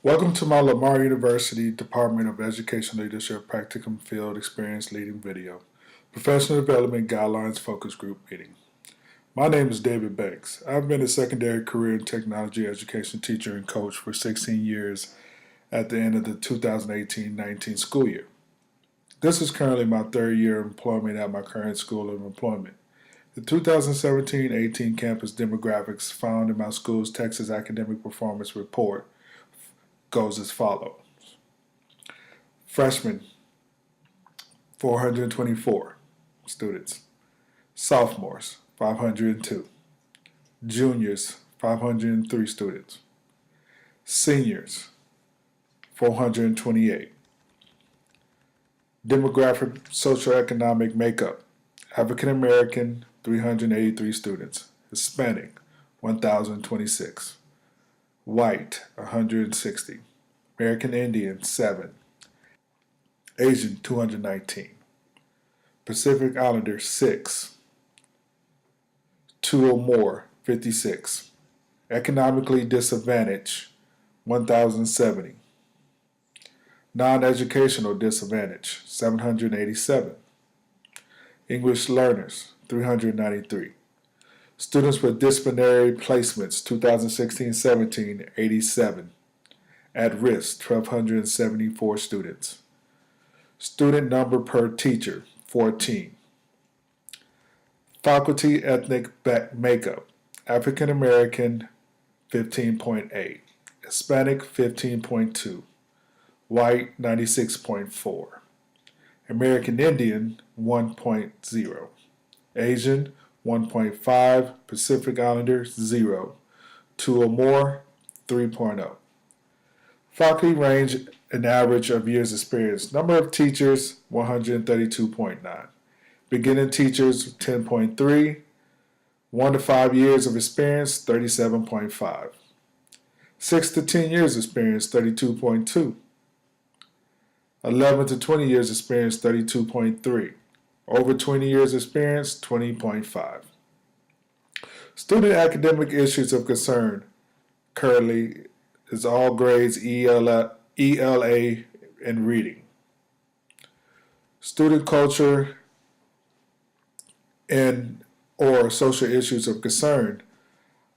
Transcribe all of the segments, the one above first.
Welcome to my Lamar University Department of Education Leadership Practicum Field Experience Leading Video, Professional Development Guidelines Focus Group Meeting. My name is David Banks. I've been a secondary career and technology education teacher and coach for 16 years at the end of the 2018-19 school year. This is currently my third year of employment at my current school of employment. The 2017-18 campus demographics found in my school's Texas Academic Performance Report goes as follows. Freshmen, 424 students. Sophomores, 502. Juniors, 503 students. Seniors, 428. Demographic socioeconomic makeup. African American, 383 students. Hispanic, 1,026. White, 160. American Indian, 7. Asian, 219. Pacific Islander, 6. 2 or more, 56. Economically disadvantaged, 1,070. Non-educational disadvantage, 787. English learners, 393. Students with disciplinary placements, 2016-17, 87. At risk, 1,274 students. Student number per teacher, 14. Faculty ethnic makeup, African American, 15.8. Hispanic, 15.2. White, 96.4. American Indian, 1.0. Asian, 1.5, Pacific Islanders, 0. 2 or more, 3.0. Faculty range an average of years experience. Number of teachers, 132.9. Beginning teachers, 10.3. 1 to 5 years of experience, 37.5. 6 to 10 years experience, 32.2. 11 to 20 years experience, 32.3. Over 20 years experience, 20.5. Student academic issues of concern currently is all grades ELA and reading. Student culture and or social issues of concern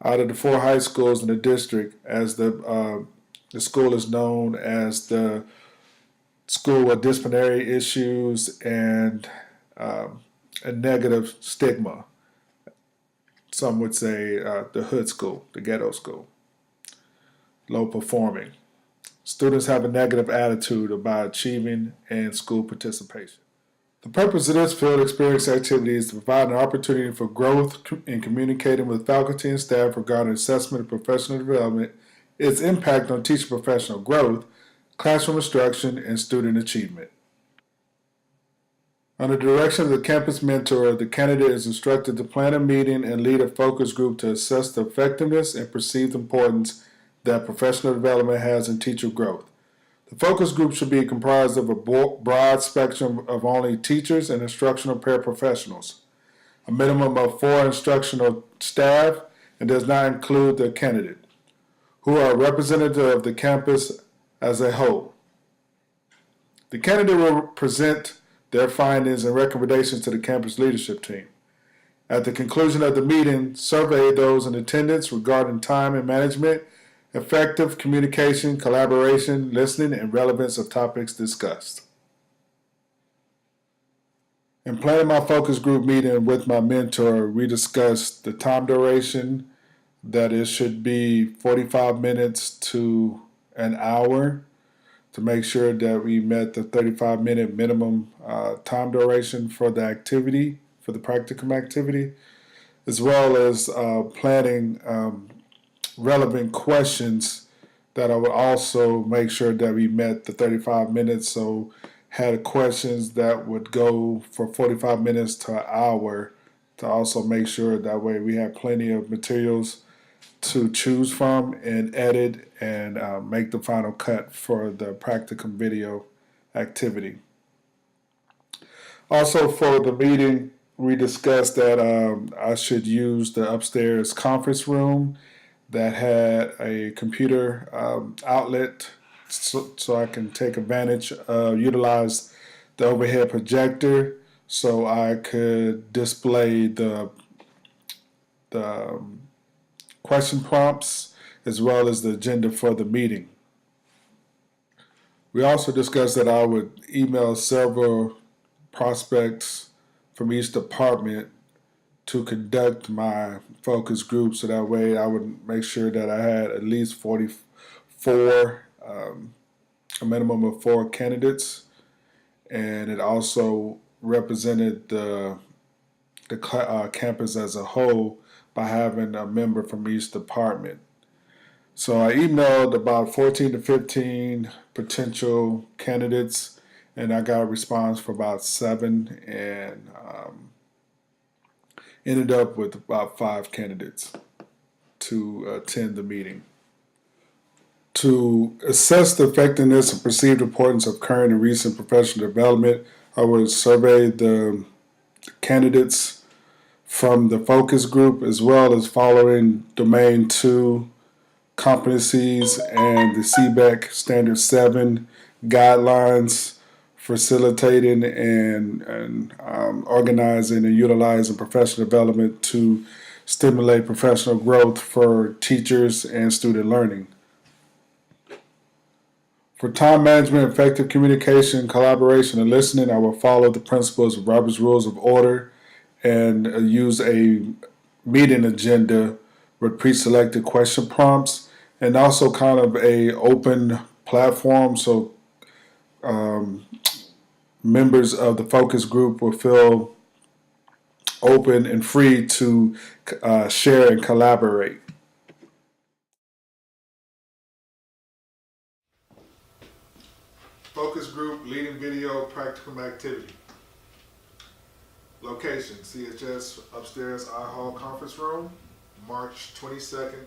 out of the 4 high schools in the district, as the school is known as the school with disciplinary issues and a negative stigma. Some would say the hood school, the ghetto school. Low performing. Students have a negative attitude about achieving and school participation. The purpose of this field experience activity is to provide an opportunity for growth in communicating with faculty and staff regarding assessment of professional development, its impact on teacher professional growth, classroom instruction, and student achievement. Under the direction of the campus mentor, the candidate is instructed to plan a meeting and lead a focus group to assess the effectiveness and perceived importance that professional development has in teacher growth. The focus group should be comprised of a broad spectrum of only teachers and instructional paraprofessionals, a minimum of 4 instructional staff, and does not include the candidate, who are representative of the campus as a whole. The candidate will present their findings and recommendations to the campus leadership team. At the conclusion of the meeting, survey those in attendance regarding time and management, effective communication, collaboration, listening, and relevance of topics discussed. In planning my focus group meeting with my mentor, we discussed the time duration, that it should be 45 minutes to an hour, to make sure that we met the 35-minute minimum time duration for the activity, for the practicum activity, as well as planning relevant questions that I would also make sure that we met the 35 minutes. So had questions that would go for 45 minutes to an hour, to also make sure that way we have plenty of materials to choose from and edit and make the final cut for the practicum video activity. Also for the meeting, we discussed that I should use the upstairs conference room that had a computer outlet so I can take advantage utilize the overhead projector so I could display the question prompts as well as the agenda for the meeting. We also discussed that I would email several prospects from each department to conduct my focus group, so that way I would make sure that I had at least 44, a minimum of 4 candidates, and it also represented the campus as a whole by having a member from each department. So I emailed about 14 to 15 potential candidates, and I got a response for about 7, and ended up with about 5 candidates to attend the meeting. To assess the effectiveness and perceived importance of current and recent professional development, I would survey the candidates from the focus group as well as following Domain 2 competencies and the CBEC Standard 7 guidelines, facilitating and organizing and utilizing professional development to stimulate professional growth for teachers and student learning. For time management, effective communication, collaboration, and listening, I will follow the principles of Robert's Rules of Order and use a meeting agenda with pre-selected question prompts, and also kind of a open platform so members of the focus group will feel open and free to share and collaborate. Focus group leading video practicum activity. Location, CHS upstairs I Hall conference room, March 22nd,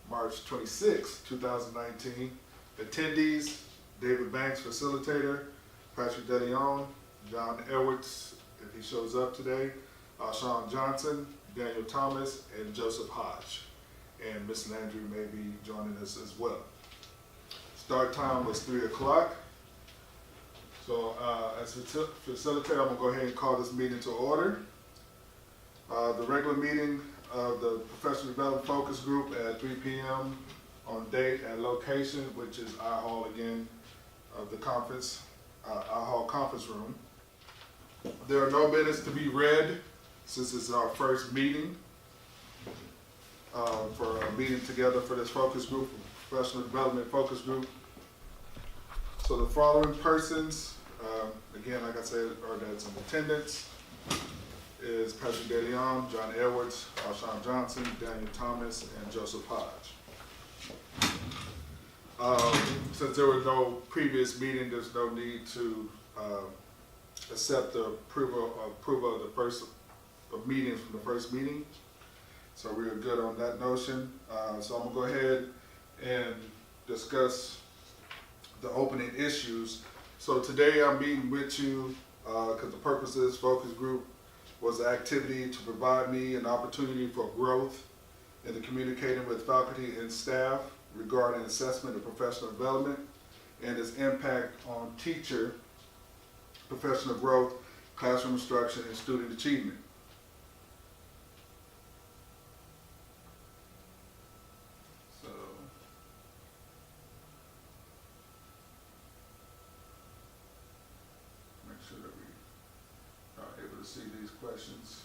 March 26th, 2019. Attendees, David Banks, facilitator, Patrick DeLeon, John Edwards, if he shows up today, Sean Johnson, Daniel Thomas, and Joseph Hodge. And Miss Landry may be joining us as well. Start time was 3 o'clock. So as facilitator, I'm gonna go ahead and call this meeting to order. The regular meeting of the Professional Development Focus Group at 3 p.m. on date and location, which is our hall again of the conference, our hall conference room. There are no minutes to be read since it's our first meeting for a meeting together for this focus group, Professional Development Focus Group. So the following persons, again, like I said, are that's in attendance, is Patrick DeLeon, John Edwards, Sean Johnson, Daniel Thomas, and Joseph Hodge. Since there was no previous meeting, there's no need to accept the approval of the first meetings from the first meeting. So we are good on that notion. So I'm gonna go ahead and discuss the opening issues. So today I'm meeting with you because the purpose of this focus group was an activity to provide me an opportunity for growth in the communicating with faculty and staff regarding assessment of professional development and its impact on teacher professional growth, classroom instruction, and student achievement. So, make sure that we are able to see these questions.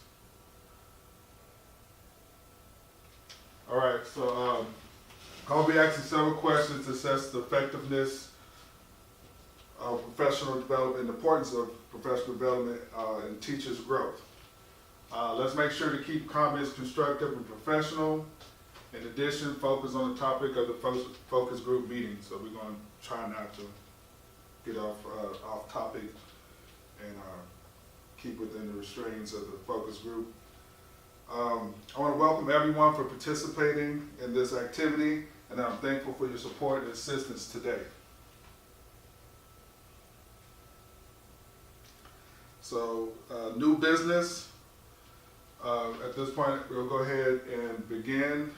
All right, so I'll be asking several questions to assess the effectiveness of professional development, the importance of professional development and teachers' growth. Let's make sure to keep comments constructive and professional. In addition, focus on the topic of the focus group meeting. So we're going to try not to get off topic and keep within the restraints of the focus group. I want to welcome everyone for participating in this activity, and I'm thankful for your support and assistance today. So, new business. At this point, we'll go ahead and begin.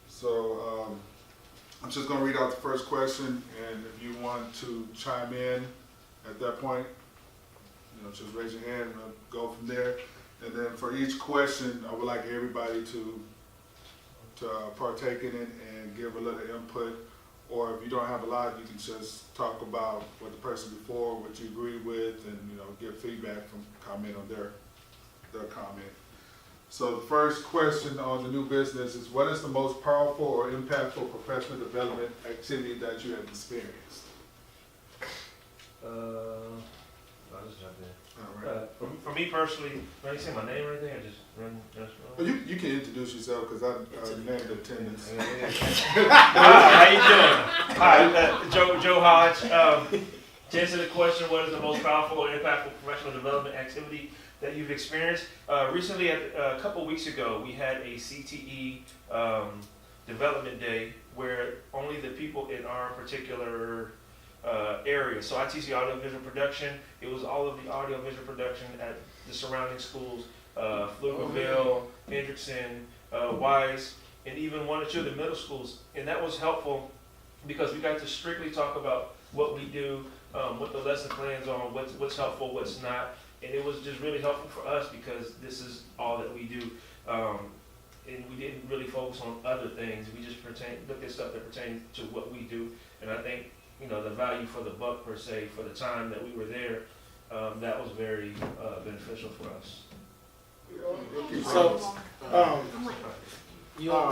So, I'm just going to read out the first question, and if you want to chime in at that point, just raise your hand and go from there. And then for each question, I would like everybody to partake in it and give a little input. Or if you don't have a lot, you can just talk about what the person before, what you agree with, and give feedback from comment on their comment. So the first question on the new business is, what is the most powerful or impactful professional development activity that you have experienced? I'll just jump in. All right. For me personally, can you say my name right there? Or just run. Well, you can introduce yourself because I named the attendance. How you doing? Hi, Joe Hodge. To answer the question, what is the most powerful or impactful professional development activity that you've experienced? Recently, a couple weeks ago, we had a CTE development day where only the people in our particular area. So I teach the audio-visual production. It was all of the audio-visual production at the surrounding schools, Pflugerville, Hendrickson, Wise, and even one or two of the middle schools. And that was helpful because we got to strictly talk about what we do, what the lesson plans are, what's helpful, what's not. And it was just really helpful for us because this is all that we do. And we didn't really focus on other things. We just looked at stuff that pertains to what we do. And I think the value for the buck per se, for the time that we were there, that was very beneficial for us. So, I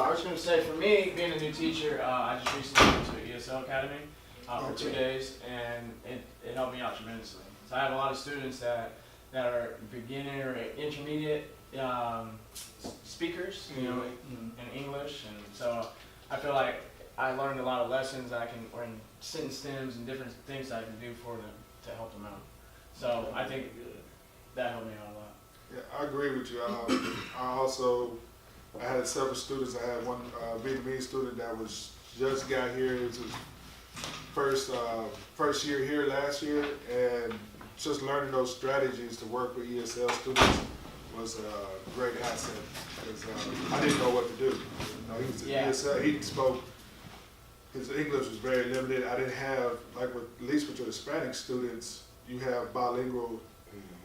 was going to say, for me, being a new teacher, I just recently went to an ESL Academy for 2 days, and it helped me out tremendously. So I have a lot of students that are beginner or intermediate speakers, in English, and so I feel like I learned a lot of lessons or in sentence stems and different things that I can do for them to help them out. So I think that helped me out a lot. Yeah, I agree with you. I had several students. I had one Vietnamese student that just got here. It was his first year here last year, and just learning those strategies to work with ESL students was a great asset because I didn't know what to do. He was ESL. He spoke. His English was very limited. I didn't have, at least with your Hispanic students, you have bilingual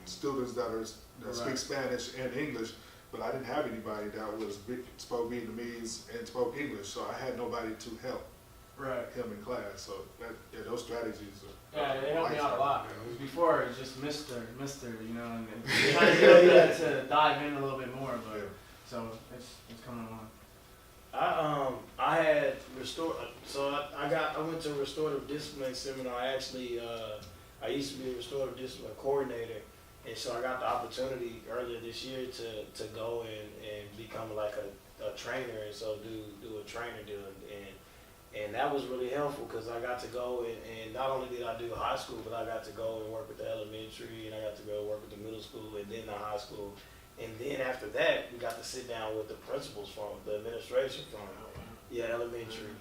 students that speak Spanish and English, but I didn't have anybody that spoke Vietnamese and spoke English, so I had nobody to help him in class. So those strategies are it helped me out a lot. Before it was just Mr. and you had to dive in a little bit more, but so it's coming along. I had I went to a restorative discipline seminar. I used to be a restorative discipline coordinator, and so I got the opportunity earlier this year to go and become like a trainer, and so do a trainer deal, and that was really helpful because I got to go and not only did I do high school, but I got to go and work with the elementary, and I got to go work with the middle school, and then the high school. And then after that, we got to sit down with the principals from the administration from elementary,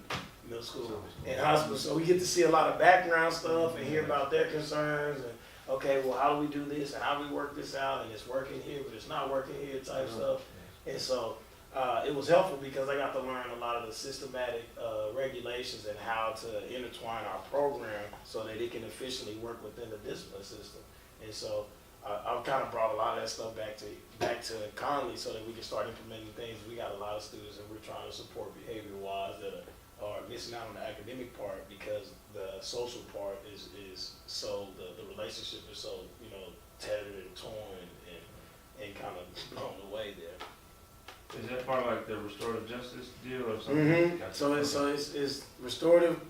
middle school, and high school. So we get to see a lot of background stuff and hear about their concerns and okay, well, how do we do this and how do we work this out, and it's working here but it's not working here type stuff. And so it was helpful because I got to learn a lot of the systematic regulations and how to intertwine our program so that it can efficiently work within the discipline system. And so I've kind of brought a lot of that stuff back to Conley so that we can start implementing things. We got a lot of students and we're trying to support behavior-wise that are missing out on the academic part because the social part is so, the relationship is so, tattered and torn and kind of blown away there. Is that part of like the restorative justice deal or something? Mm-hmm. So it's restorative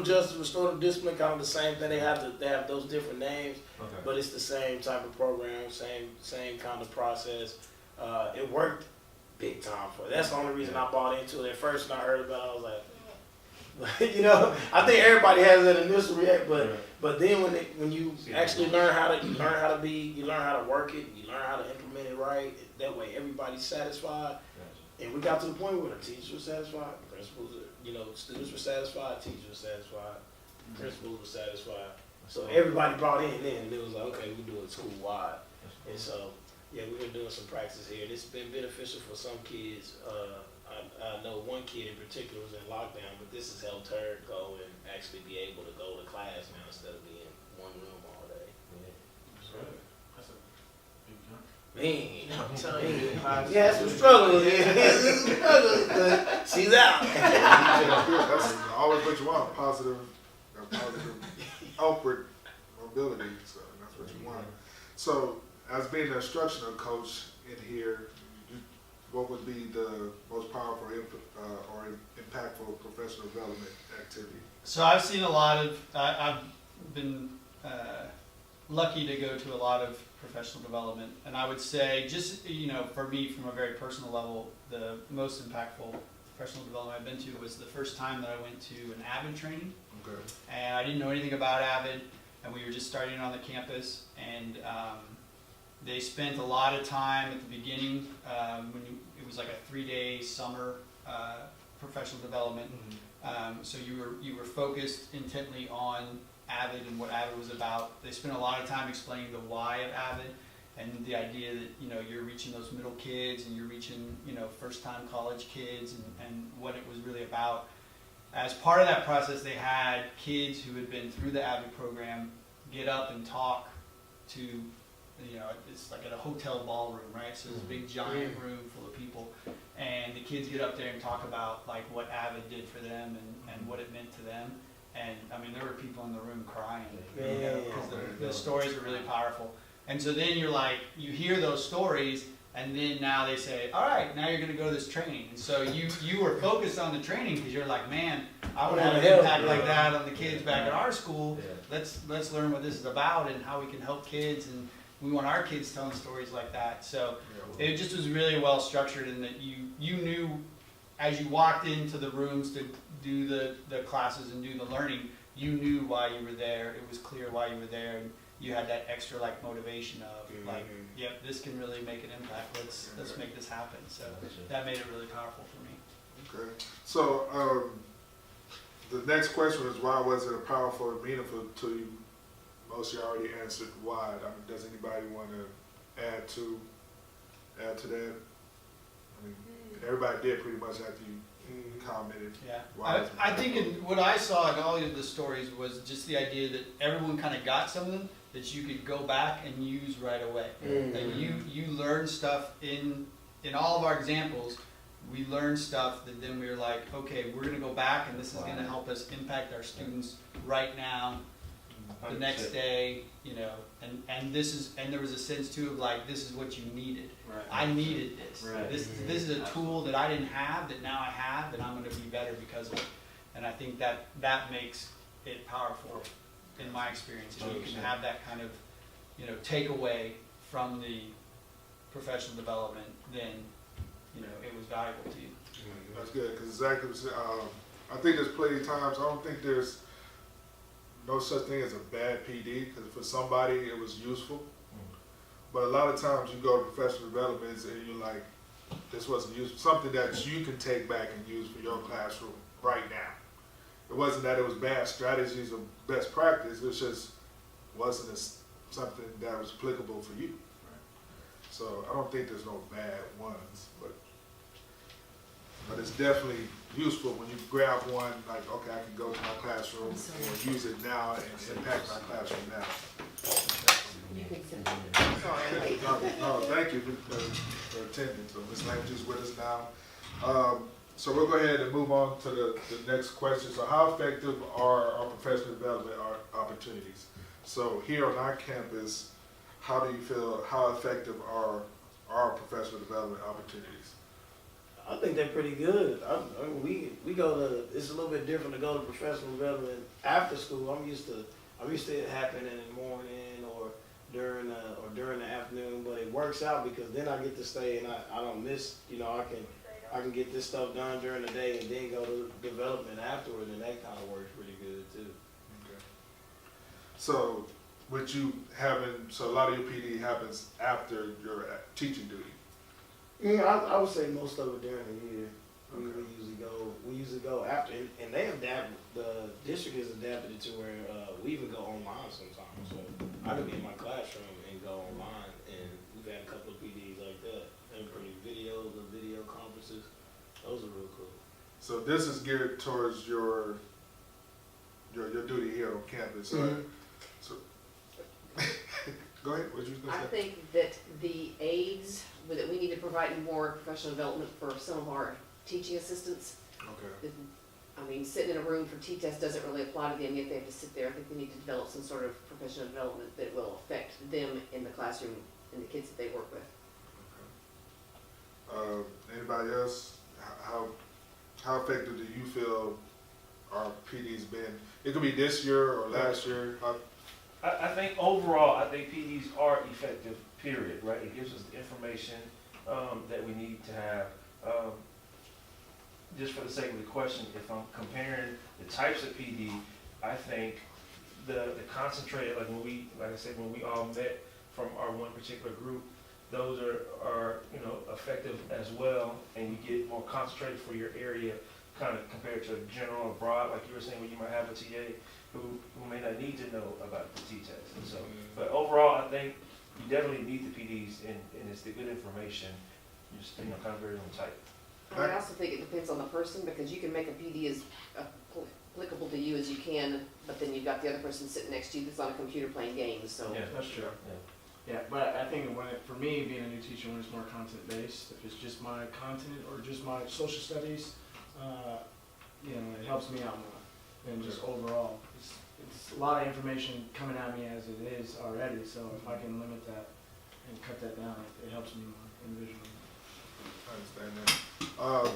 justice, restorative discipline, kind of the same thing. They have those different names, but it's the same type of program, same kind of process. It worked big time for it. That's the only reason I bought into it. At first when I heard about it, I was like, I think everybody has that initial react, but then when you actually learn how to work it, you learn how to implement it right. That way everybody's satisfied. And we got to the point where the teachers were satisfied, principals, students were satisfied, teachers were satisfied, principals were satisfied. So everybody brought in then, and it was like, okay, we do it school wide. And so, we've been doing some practice here. And it's been beneficial for some kids. I know one kid in particular was in lockdown, but this has helped her go and actually be able to go to class now instead of being in one room all day. That's a big jump. Man, I'm telling you, she had some struggles. But she's out. That's always what you want, positive upward mobility. So that's what you want. So, as being an instructional coach in here, what would be the most powerful or impactful professional development activity? So I've seen a lot of, I've been lucky to go to a lot of professional development, and I would say just, for me, from a very personal level, the most impactful professional development I've been to was the first time that I went to an AVID training. Okay. And I didn't know anything about AVID, and we were just starting on the campus, and they spent a lot of time at the beginning, it was like a 3-day summer professional development. So you were focused intently on AVID and what AVID was about. They spent a lot of time explaining the why of AVID and the idea that you're reaching those middle kids and you're reaching first-time college kids and what it was really about. As part of that process, they had kids who had been through the AVID program get up and talk to, it's like at a hotel ballroom, right? So it's a big giant room full of people, and the kids get up there and talk about like what AVID did for them and what it meant to them. And I mean, there were people in the room crying because the stories are really powerful. And so then you hear those stories, and then now they say, all right, now you're going to go to this training. And so you were focused on the training because you're like, man, I want to have an impact like that on the kids back at our school. Let's learn what this is about and how we can help kids, and we want our kids telling stories like that. So it just was really well structured in that you knew as you walked into the rooms to do the classes and do the learning, you knew why you were there. It was clear why you were there, and you had that extra motivation of yep, this can really make an impact. Let's make this happen. So that made it really powerful for me. Okay. So the next question is, why was it powerful and meaningful to you? Most of you already answered why. I mean, does anybody want to add to that? I mean, everybody did pretty much after you commented. Yeah, I think what I saw in all of the stories was just the idea that everyone kind of got something that you could go back and use right away. That you learn stuff in all of our examples. We learned stuff that then we were like, okay, we're going to go back, and this is going to help us impact our students right now, the next day, and there was a sense too of like, this is what you needed. Right. I needed this. Right. This is a tool that I didn't have that now I have, and I'm going to be better because of it. And I think that makes it powerful in my experience. If you can have that kind of, takeaway from the professional development, then it was valuable to you. That's good, because exactly, I think there's plenty of times, I don't think there's no such thing as a bad PD, because for somebody it was useful. But a lot of times you go to professional development and you're like, this wasn't useful, something that you can take back and use for your classroom right now. It wasn't that it was bad strategies or best practice, it just wasn't something that was applicable for you. So I don't think there's no bad ones, but it's definitely useful when you grab one, like, okay, I can go to my classroom and use it now and impact my classroom now. No, thank you for attending. So Ms. Lambert is with us now. So we'll go ahead and move on to the next question. So how effective are our professional development opportunities? So here on our campus, how do you feel, how effective are our professional development opportunities? I think they're pretty good. We go to. It's a little bit different to go to professional development after school. I'm used to it happening in the morning or during the afternoon. But it works out because then I get to stay and I don't miss. I can get this stuff done during the day and then go to development afterward, and that kind of works pretty good too. Okay. So with you so a lot of your PD happens after your teaching duty. Yeah, I would say most of it during the year. We usually go after, and they adapt. The district has adapted it to where we even go online sometimes. So I can be in my classroom and go online, and we've had a couple of PDs like that. And pretty video conferences. Those are real cool. So this is geared towards your duty here on campus. So go ahead. What you was I gonna say? think that the aides, that we need to provide more professional development for some of our teaching assistants. Okay. I mean, sitting in a room for T-test doesn't really apply to them, yet they have to sit there. I think they need to develop some sort of professional development that will affect them in the classroom and the kids that they work with. Anybody else? How effective do you feel our PD's been? It could be this year or last year. I think overall, I think PDs are effective, period, right? It gives us the information that we need to have. Just for the sake of the question, if I'm comparing the types of PD, I think the concentrated, like I said, when we all met from our one particular group, those are effective as well, and you get more concentrated for your area, kind of compared to a general or broad, like you were saying, where you might have a TA who may not need to know about the T-test. And so, but overall, I think you definitely need the PDs, and it's the good information, just kind of very on tight. I also think it depends on the person, because you can make a PD as applicable to you as you can, but then you've got the other person sitting next to you that's on a computer playing games, so. Yeah, That's true. Yeah. Yeah, but I think for me, being a new teacher, when it's more content-based, if it's just my content or just my social studies, it helps me out more than just overall. It's a lot of information coming at me as it is already, so if I can limit that and cut that down, it helps me more individually. I understand that.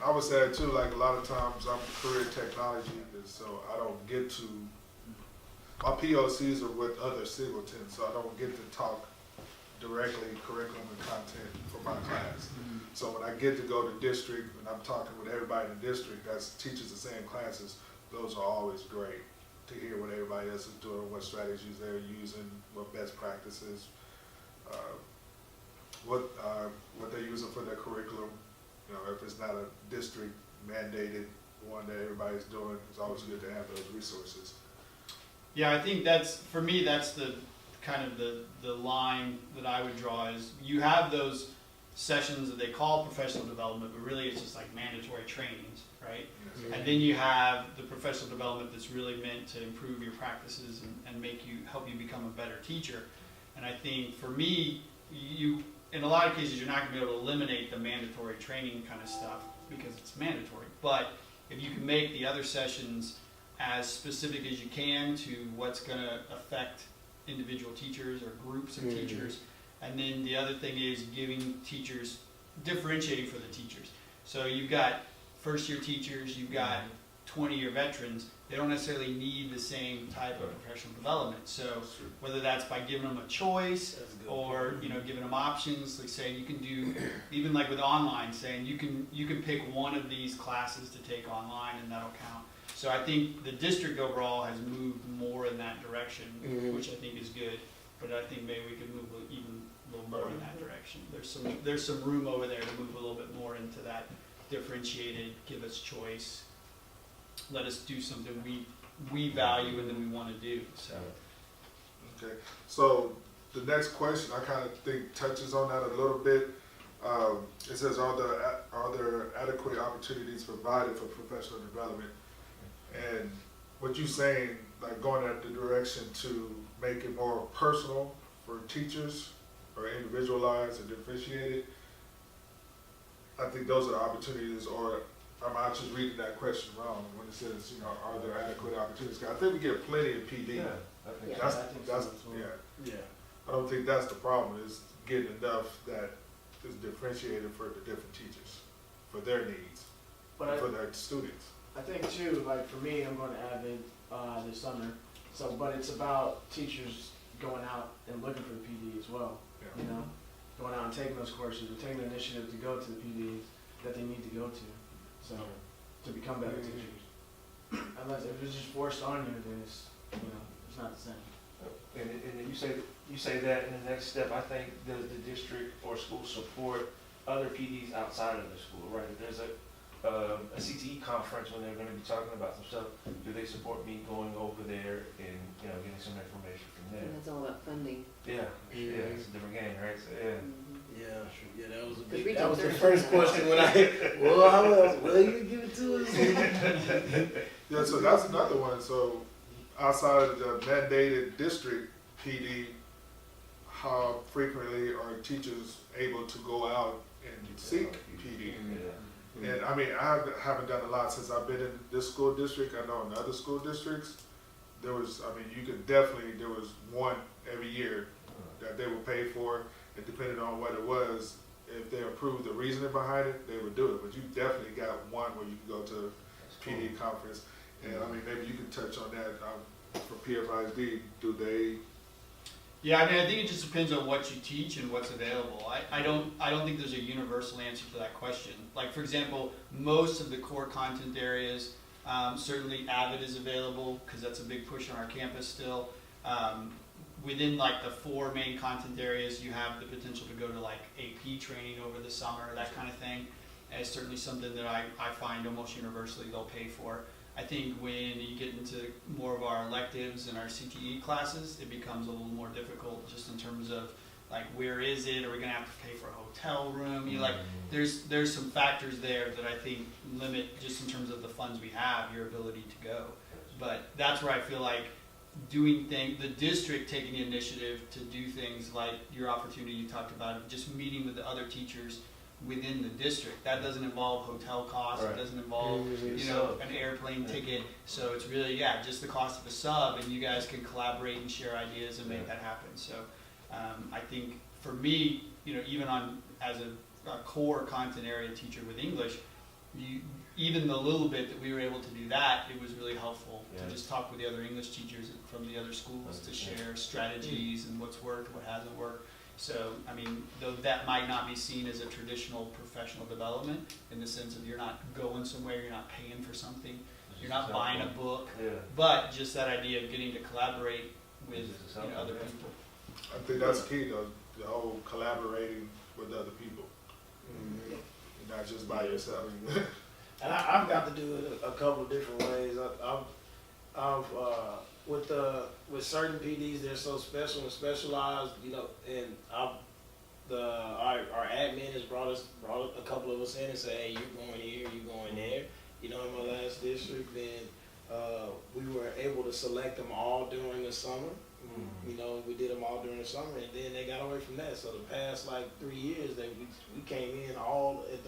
I would say too, like a lot of times I'm career technology, so I don't get to, my POCs are with other singletons, so I don't get to talk directly curriculum and content for my class. So when I get to go to district and I'm talking with everybody in the district that teaches the same classes, those are always great to hear what everybody else is doing, what strategies they're using, what best practices, what they're using for their curriculum. If it's not a district mandated one that everybody's doing, it's always good to have those resources. Yeah, I think for me, that's the kind of the line that I would draw is you have those sessions that they call professional development, but really it's just like mandatory trainings, right? Yes. And then you have the professional development that's really meant to improve your practices and help you become a better teacher. And I think for me, in a lot of cases, you're not going to be able to eliminate the mandatory training kind of stuff because it's mandatory. But if you can make the other sessions as specific as you can to what's going to affect individual teachers or groups of teachers, and then the other thing is giving teachers, differentiating for the teachers. So you've got first-year teachers, you've got 20-year veterans. They don't necessarily need the same type of professional development. So whether that's by giving them a choice or giving them options, like saying you can do, even like with online, saying you can pick one of these classes to take online and that'll count. So I think the district overall has moved more in that direction, which I think is good. But I think maybe we could move even a little more in that direction. There's some room over there to move a little bit more into that differentiated, give us choice, let us do something we value and that we want to do. So. Okay, so the next question I kind of think touches on that a little bit. It says, are there adequate opportunities provided for professional development? And what you're saying, like going at the direction to make it more personal for teachers or individualized and differentiated, I think those are the opportunities. Or am I just reading that question wrong when it says, are there adequate opportunities? 'Cause I think we get plenty of PD. Yeah, I think Yeah. That's I think that's so as well. yeah. Yeah. I don't think that's the problem. Is getting enough that is differentiated for the different teachers, for their needs, But for their students. I think too, like for me, I'm going to Avid this summer. So, but it's about teachers going out and looking for the PD as well. Yeah. Going out and taking those courses and taking the initiative to go to the PDs that they need to go to. So, to become better teachers. Unless if it's just forced on you, then it's not the same. And you say that in the next step, I think does the district or school support other PDs outside of the school, right? If there's a CTE conference when they're going to be talking about some stuff, do they support me going over there and getting some information from there. And that's all about funding. Yeah, it's a different game, right? So, yeah. Yeah, that was a Because big, that was the retail first question when how much? Well, you give it to us. Yeah, so that's another one. So outside of the mandated district PD, how frequently are teachers able to go out and seek PD? Yeah. And I mean, haven't done a lot since I've been in this school district. I know in other school districts, there was one every year that they would pay for, and depending on what it was, if they approved the reasoning behind it, they would do it. But you definitely got one where you can go to PD conference. And I mean, maybe you can touch on that for PFISD. Do they? Yeah, I mean, I think it just depends on what you teach and what's available. I don't think there's a universal answer to that question. Like, for example, most of the core content areas, certainly Avid is available because that's a big push on our campus still. Within like the 4 main content areas, you have the potential to go to like AP training over the summer, that kind of thing. And it's certainly something that I find almost universally they'll pay for. I think when you get into more of our electives and our CTE classes, it becomes a little more difficult just in terms of like, where is it? Are we gonna have to pay for a hotel room? You know, like, there's some factors there that I think limit, just in terms of the funds we have, your ability to go. But that's where I feel like the district taking the initiative to do things like your opportunity you talked about of just meeting with the other teachers within the district. That doesn't involve hotel costs, Right. It doesn't involve, an airplane ticket. So it's really, just the cost of a sub, and you guys can collaborate and share ideas and make that happen. So I think for me, even as a core content area teacher with English, even the little bit that we were able to do that, it was really helpful to just talk with the other English teachers from the other schools to share strategies and what's worked, what hasn't worked. So, I mean, though that might not be seen as a traditional professional development in the sense of you're not going somewhere, you're not paying for something, you're not buying a book, but just that idea of getting to collaborate with other people. I think that's key though, the whole collaborating with other people, not just by yourself. And I've got to do it a couple of different ways. With certain PDs, they're so special and specialized, and our admin has brought a couple of us in and said, hey, you're going here, you're going there. In my last district, then we were able to select them all during the summer. We did them all during the summer, and then they got away from that. So the past 3 years, we came in all at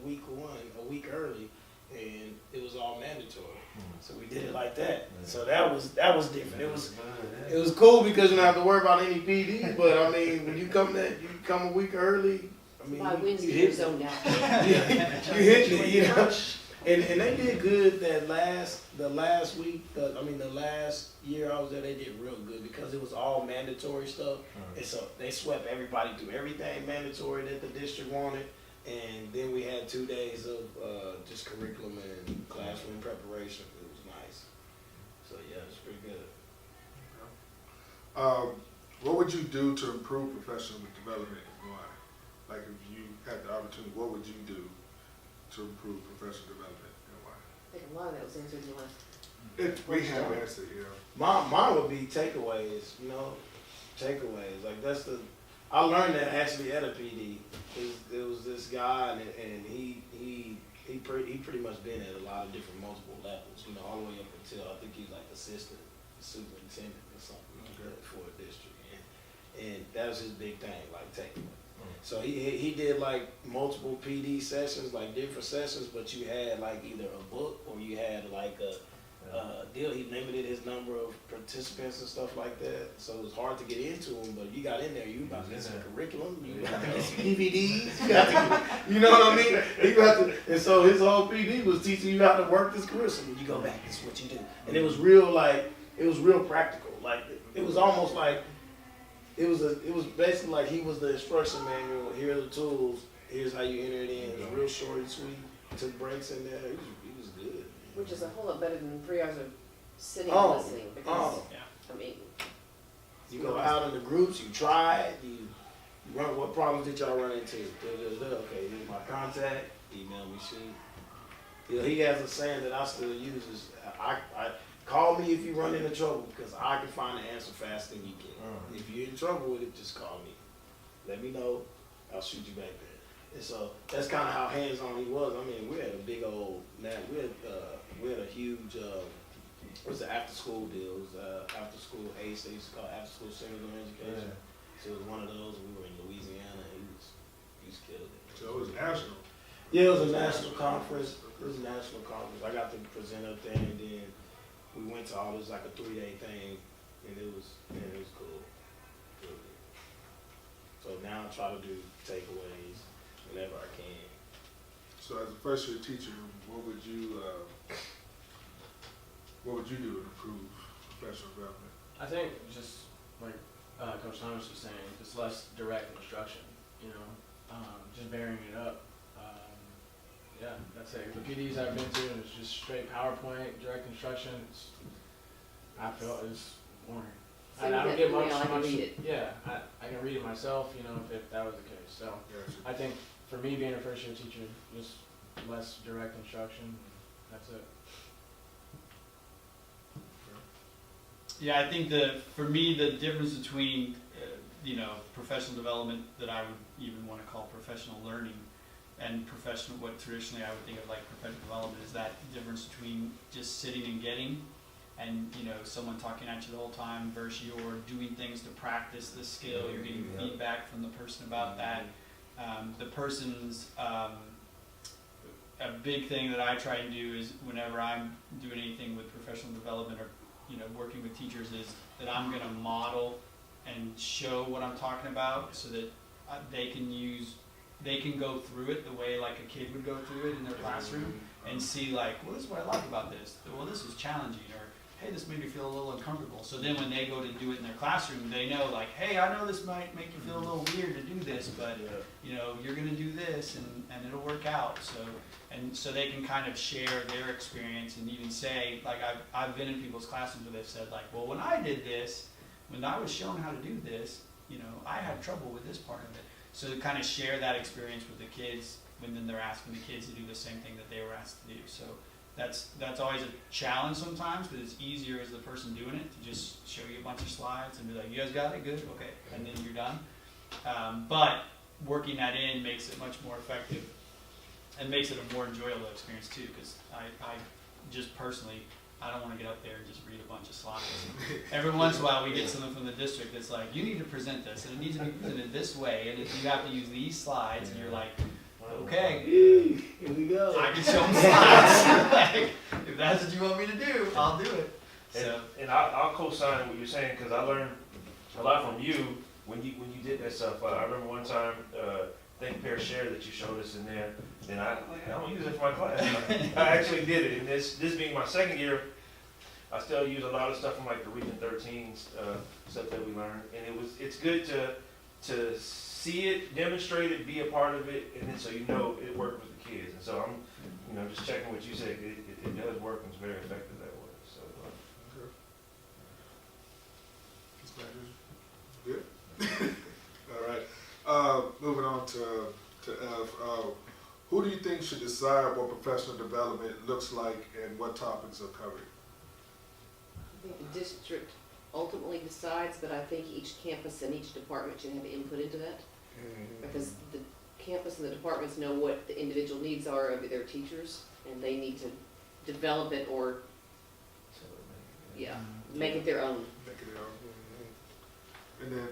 week 1, a week early, and it was all mandatory. So we did it like that. So that was different. It was cool because you don't have to worry about any PD. But I mean, when you come a week early. I mean, By Wednesday, you you're zoned out. you hit it, And they did good the last year I was there, they did real good because it was all mandatory stuff. And so they swept everybody through everything mandatory that the district wanted. And then we had 2 days of just curriculum and classroom preparation. It was nice. So yeah, it was pretty good. What would you do to improve professional development and why? Like if you had the opportunity, what would you do to improve professional development and why? I think a lot of that was answered in the last. We have answered, Mine would be takeaways, takeaways. Like I learned that actually at a PD. There was this guy, and he pretty much been at a lot of different multiple levels, all the way up until I think he's like assistant superintendent or something like that for a district. And that was his big thing, like takeaway. So he did like multiple PD sessions, like different sessions, but you had like either a book or you had like a deal. He limited his number of participants and stuff like that. So it was hard to get into them, but you got in there, you about to get some curriculum, you got to get some DVDs, you know what I mean? You got to, and so his whole PD was teaching you how to work this curriculum. When you go back, this is what you do. And it was real practical. Like it was almost like it was basically like he was the instruction manual. Here are the tools. Here's how you enter it in. It was real short and sweet. Took breaks in there. It was good. Which is a whole lot better than 3 hours of sitting and listening. Because, I mean, you go out in the groups, you try it, you run. What problems did y'all run into? Okay, here's my contact. Email me, shoot. He has a saying that I still use is call me if you run into trouble, because I can find the answer faster than you can. If you're in trouble with it, just call me. Let me know. I'll shoot you back there. And so that's kind of how hands-on he was. I mean, we had a big old, we had a huge, what's the after-school deal? It was after-school ACE, they used to call it after-school centers on education. So it was one of those. We were in Louisiana, and he was killing it. So it was national. Yeah, it was a national conference. It was a national conference. I got to present up there, and then we went to all this like a 3-day thing, and it was cool. So now I try to do takeaways whenever I can. So as a first year teacher, what would you do to improve professional development? I think just like Coach Thomas was saying, just less direct instruction, just bearing it up. Yeah, that's it. The PDs I've been to, and it's just straight PowerPoint, direct instruction. I feel it's boring. So I don't you get get much. email, I can read it. Yeah, I can read it myself, if that was the case. So I think for me being a first year teacher, just less direct instruction. That's it. Yeah, I think for me, the difference between, professional development that I would even want to call professional learning and what traditionally I would think of like professional development is that difference between just sitting and getting and, someone talking at you the whole time versus you're doing things to practice the skill, you're getting feedback from the person about that. The person's, a big thing that I try and do is whenever I'm doing anything with professional development or working with teachers is that I'm going to model and show what I'm talking about so that they can go through it the way like a kid would go through it in their classroom and see like, well, this is what I like about this. Well, this is challenging, or hey, this made me feel a little uncomfortable. So then when they go to do it in their classroom, they know like, hey, I know this might make you feel a little weird to do this, but you're going to do this and it'll work out. So they can kind of share their experience and even say, like I've been in people's classrooms where they've said like, well, when I did this, when I was shown how to do this, I had trouble with this part of it. So to kind of share that experience with the kids when then they're asking the kids to do the same thing that they were asked to do. So that's always a challenge sometimes because it's easier as the person doing it to just show you a bunch of slides and be like, you guys got it? Good? Okay. And then you're done. But working that in makes it much more effective and makes it a more enjoyable experience too, because I just personally, I don't want to get up there and just read a bunch of slides. Every once in a while we get someone from the district that's like, you need to present this, and it needs to be presented this way, and you have to use these slides, and you're like, okay, Here we go. I can show them slides. Like, if that's what you want me to do, I'll do it. So. And I'll co-sign what you're saying because I learned a lot from you when you did that stuff. I remember one time, Think, Pair, Share that you showed us in there, and I don't use it for my class. I actually did it, and this being my second year, I still use a lot of stuff from like the Region 13 stuff that we learned, and it's good to see it, demonstrate it, be a part of it, and then so it worked with the kids. And so I'm just checking what you said. It does work and it's very effective that way. So. Good. All right. Moving on to F. Who do you think should decide what professional development looks like and what topics are covered? I think the district ultimately decides, but I think each campus and each department should have input into that. Because the campus and the departments know what the individual needs are of their teachers, and they need to develop it or, make it their own. Make it their own. And then,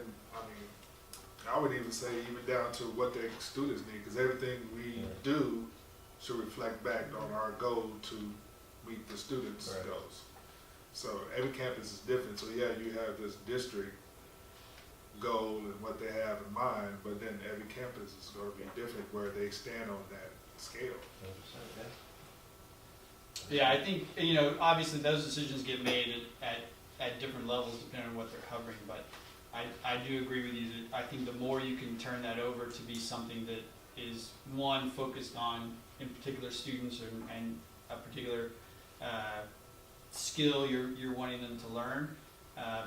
I would even say even down to what the students need, because everything we do should reflect back on our goal to meet the students' goals. So every campus is different. So yeah, you have this district goal and what they have in mind, but then every campus is going to be different where they stand on that scale. Yeah, I think, obviously those decisions get made at different levels depending on what they're covering, but I do agree with you that I think the more you can turn that over to be something that is, one, focused on, in particular, students and a particular skill you're wanting them to learn,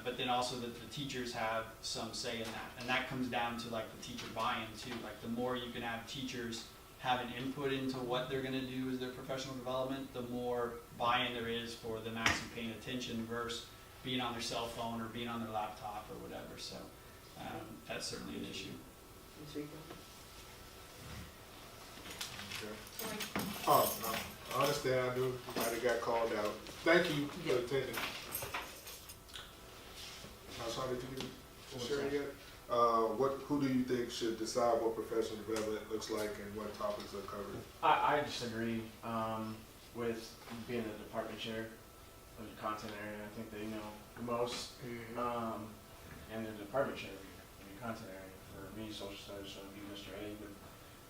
but then also that the teachers have some say in that. And that comes down to like the teacher buy-in too. Like the more you can have teachers have an input into what they're gonna do as their professional development, the more buy-in there is for them actually paying attention versus being on their cell phone or being on their laptop or whatever, so, that's certainly an issue. Ms. Rico? Oh, no, I understand, I knew you might have got called out. Thank you for attending. Sorry, did you share yet? Who do you think should decide what professional development looks like and what topics are covered? I disagree with being the department chair of the content area. I think they know the most, and the department chair of the content area. For me, social studies, so it'd be Mr. A would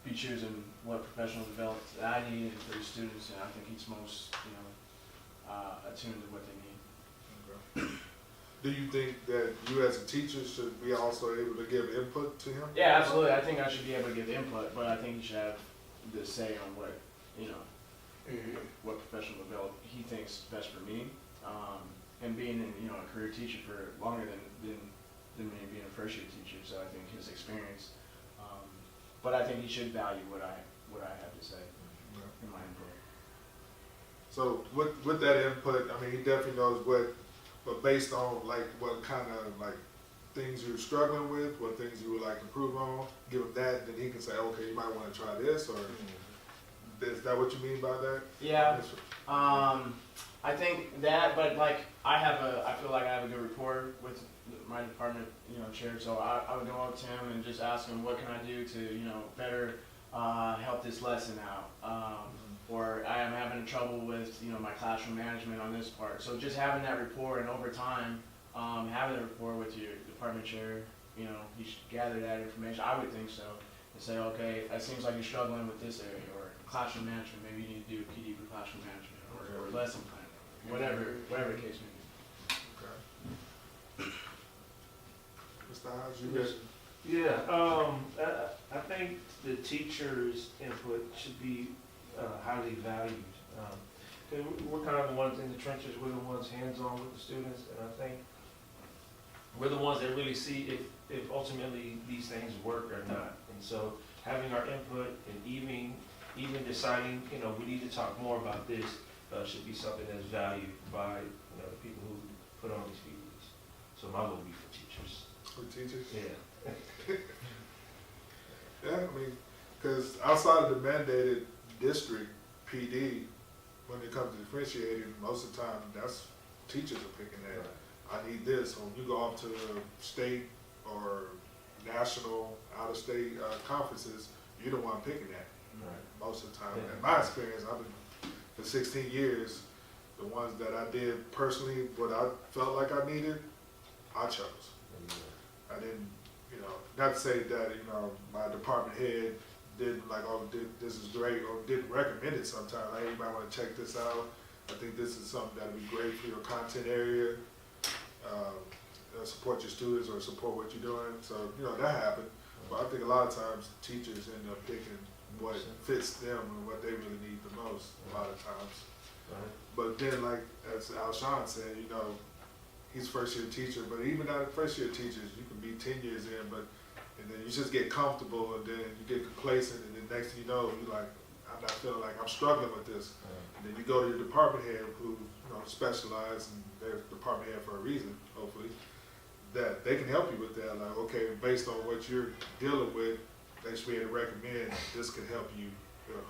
be choosing what professional development that I need for the students, and I think he's most, attuned to what they need. Okay. Do you think that you as a teacher should be also able to give input to him? Yeah, absolutely. I think I should be able to give input, but I think he should have the say on what, what professional development he thinks is best for me. And being, a career teacher for longer than me being a first year teacher, so I think his experience. But I think he should value what I have to say in my input. So with that input, I mean, he definitely knows but based on like what kind of like things you're struggling with, what things you would like to improve on, give him that, then he can say, okay, you might want to try this, or is that what you mean by that? Yeah. I think that, but like I feel like I have a good rapport with my department, chair. So I would go up to him and just ask him, what can I do to, better help this lesson out? Or I am having trouble with, my classroom management on this part. So just having that rapport, and over time, having a rapport with your department chair, you should gather that information. I would think so, and say, okay, it seems like you're struggling with this area, or classroom management. Maybe you need to do a PD for classroom management, or lesson planning, whatever the case may be. Okay. Mr. Hodge, you ready? Yeah, I think the teacher's input should be highly valued. We're kind of the ones in the trenches, we're the ones hands-on with the students, and I think we're the ones that really see if ultimately these things work or not. And so having our input and even deciding, we need to talk more about this should be something that's valued by the people who put on these PDs. So my vote would be for teachers. For teachers? Yeah. Yeah, I mean, because outside of the mandated district PD, when it comes to differentiating, most of the time, that's teachers are picking that. I need this. When you go off to state or national, out-of-state conferences, you're the one picking that. Right. Most of the time. Yeah. In my experience, I've been for 16 years, the ones that I did personally, what I felt like I needed, I chose. I didn't, not to say that, my department head didn't like, oh, this is great, or didn't recommend it sometimes. Hey, you might want to check this out. I think this is something that would be great for your content area. Support your students or support what you're doing. So, that happened. But I think a lot of times teachers end up picking what fits them and what they really need the most a lot of times. Right. But then, like as Alshon said, he's first year teacher, but even not first year teachers, you can be 10 years in, and then you just get comfortable, and then you get complacent, and then next thing you know, you're like, I'm not feeling like I'm struggling with this. And then you go to your department head who specialize, and they're department head for a reason, hopefully, that they can help you with that. Like, okay, based on what you're dealing with, they should be able to recommend this can help you.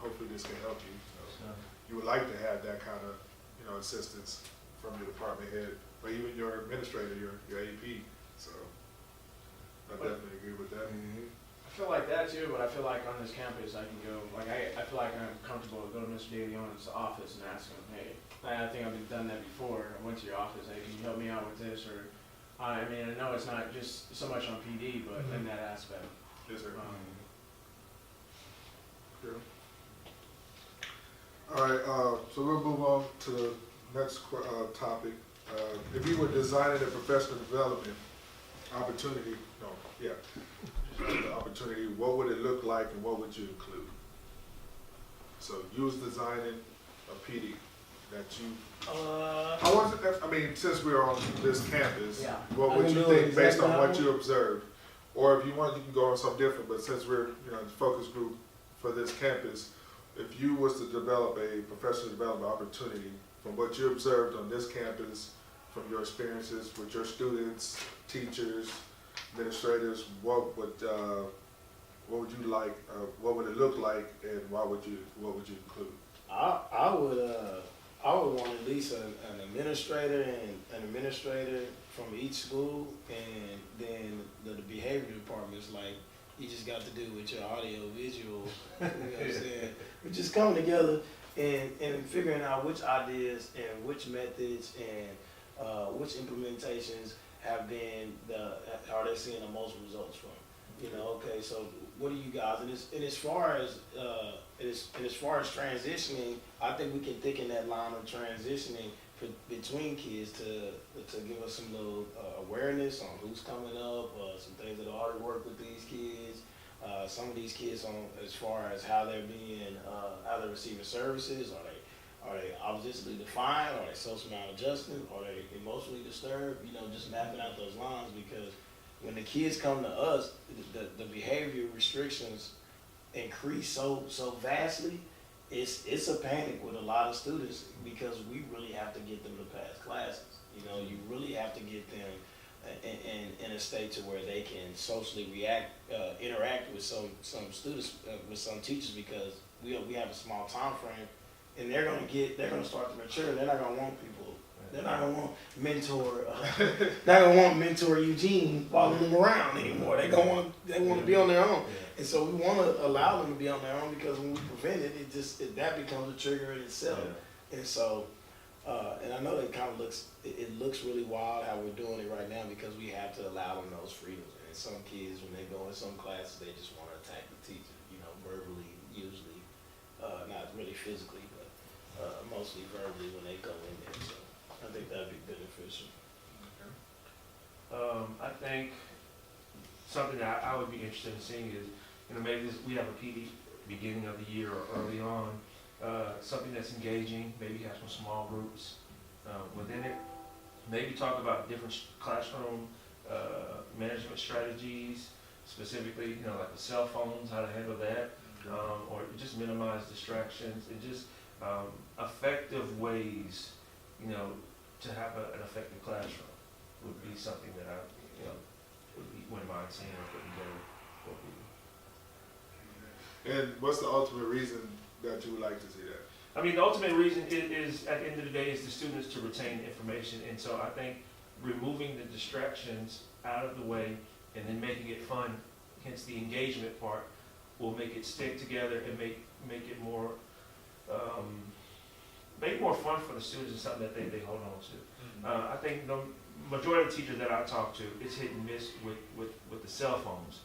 Hopefully, this can help you. So you would like to have that kind of, assistance from your department head, or even your administrator, your AP. So I definitely agree with that. I feel like that too, but I feel like on this campus I can go, I feel like I'm comfortable to go to Mr. DeLeon's office and ask him, hey, I think I've done that before. I went to your office, hey, can you help me out with this? Or, I know it's not just so much on PD, but in that aspect. Yes, sir. Sure. All right, so we'll move on to the next topic. If you were designing a professional development opportunity, opportunity, what would it look like and what would you include? So you was designing a PD that you, since we're on this campus, what would you think based on what you observed? Or if you want, you can go on something different, but since we're, the focus group for this campus, if you was to develop a professional development opportunity from what you observed on this campus, from your experiences with your students, teachers, administrators, what would you like? What would it look like, and what would you include? I would want at least an administrator and an administrator from each school, and then the behavior department is like, you just got to do with your audio visual, you know what I'm saying? We just come together and figuring out which ideas and which methods and which implementations have been are they seeing the most results from? You know, okay, so what do you guys, and as far as transitioning, I think we can thicken that line of transitioning between kids to give us some little awareness on who's coming up, some things that ought to work with these kids. Some of these kids on as far as how they're being, how they're receiving services, are they oppositionally defined, are they social maladjusted, are they emotionally disturbed? You know, just mapping out those lines, because when the kids come to us, the behavior restrictions increase so vastly. It's a panic with a lot of students, because we really have to get them to pass classes. You know, you really have to get them in a state to where they can socially interact with some students, with some teachers, because we have a small time frame, and they're gonna start to mature. They're not gonna want people. They're not gonna want mentor Eugene following them around anymore. They want to be on their own. And so we want to allow them to be on their own, because when we prevent it, that becomes a trigger in itself. Yeah. And so, and I know that kind of looks really wild how we're doing it right now, because we have to allow them those freedoms. And some kids, when they go in some classes, they just want to attack the teacher, you know, verbally, usually, not really physically, but mostly verbally when they go in there. So I think that'd be beneficial. I think something that I would be interested in seeing is, you know, maybe we have a PD beginning of the year or early on, something that's engaging, maybe have some small groups within it. Maybe talk about different classroom management strategies, specifically, you know, like the cell phones, how to handle that, or just minimize distractions, and just effective ways, you know, to have an effective classroom would be something that I, you know, wouldn't mind seeing or putting together for people. And what's the ultimate reason that you would like to see that? I mean, the ultimate reason is, at the end of the day, is the students to retain information. And so I think removing the distractions out of the way and then making it fun, hence the engagement part, will make it stick together and make it more fun for the students, and something that they hold on to. I think the majority of the teachers that I talk to, it's hit and miss with the cell phones.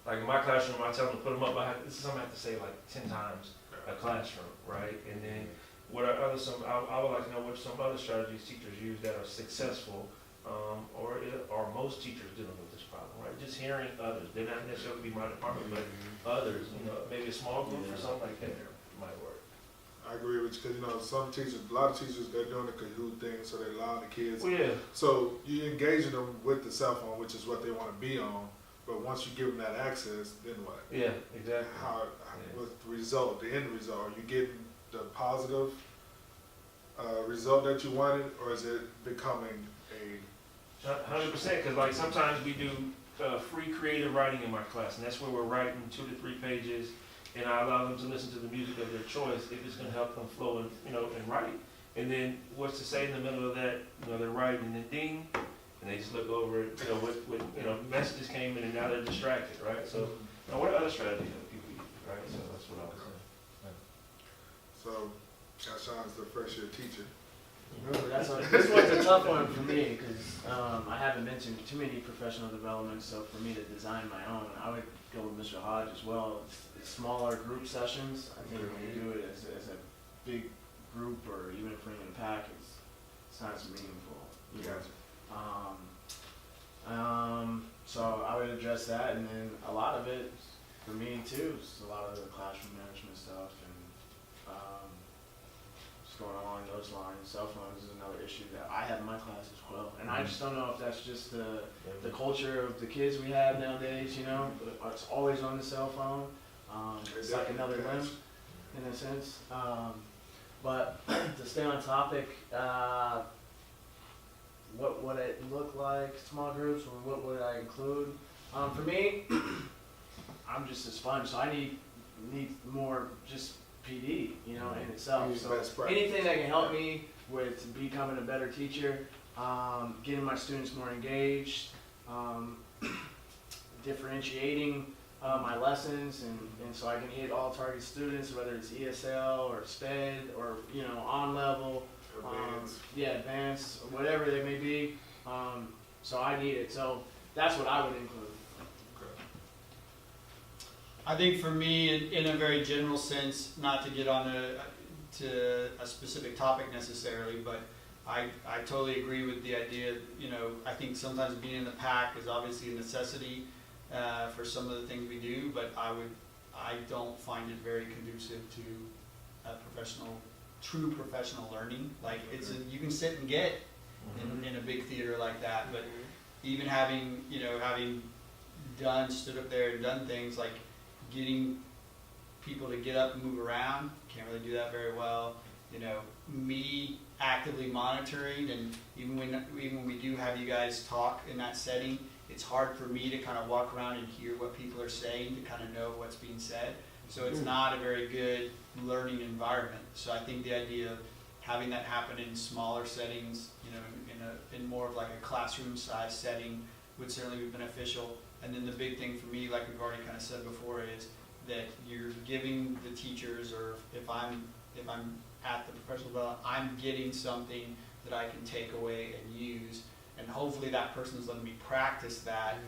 Like in my classroom, I tell them to put them up. This is something I have to say like 10 times a classroom, right? And then what are I would like to know what some other strategies teachers use that are successful, or are most teachers dealing with this problem, right? Just hearing others. They're not necessarily be my department, but others, you know, maybe a small group or something like that might work. I agree with you, because, you know, a lot of teachers, they're doing the Kahoot thing, so they allow the kids. Well, yeah. So you engaging them with the cell phone, which is what they want to be on, but once you give them that access, then what? Yeah, exactly. What's the result, the end result? Are you getting the positive result that you wanted, or is it becoming a... 100%, because like sometimes we do free creative writing in my class, and that's where we're writing 2 to 3 pages, and I allow them to listen to the music of their choice if it's going to help them flow and, you know, and write. And then what's to say in the middle of that, you know, they're writing, and then ding, and they just look over, you know, with you know, messages came in, and now they're distracted, right? So, you know, what are other strategies that people use, right? So that's what I was saying. So, Sean's the first year teacher. This one's a tough one for me, because I haven't mentioned too many professional developments, so for me to design my own, I would go with Mr. Hodge as well. It's smaller group sessions. I think when you do it as a big group, or even if we're in a pack, it's not as meaningful. So I would address that, and then a lot of it, for me too, is a lot of the classroom management stuff, and going along those lines. Cell phones is another issue that I have in my class as well. And I just don't know if that's just the culture of the kids we have nowadays, you know, it's always on the cell phone. It's like another limb in a sense. But to stay on topic, what would it look like, small groups, or what would I include? For me, I'm just a sponge, so I need more just PD, you know, in itself. Use So best practice. anything that can help me with becoming a better teacher, getting my students more engaged, differentiating my lessons, and so I can hit all target students, whether it's ESL or SPED or, you know, on level, advanced, whatever they may be. So I need it. So that's what I would include. I think for me, in a very general sense, not to get on to a specific topic necessarily, but I totally agree with the idea. You know, I think sometimes being in the pack is obviously a necessity for some of the things we do, but I don't find it very conducive to true professional learning. Like you can sit and get in a big theater like that, but even having stood up there and done things like getting people to get up and move around, can't really do that very well. You know, me actively monitoring, and even when we do have you guys talk in that setting, it's hard for me to kind of walk around and hear what people are saying to kind of know what's being said. So it's not a very good learning environment. So I think the idea of having that happen in smaller settings, you know, in more of like a classroom size setting would certainly be beneficial. And then the big thing for me, like we've already kind of said before, is that you're giving the teachers, or if I'm at the professional development, I'm getting something that I can take away and use, and hopefully that person's letting me practice that,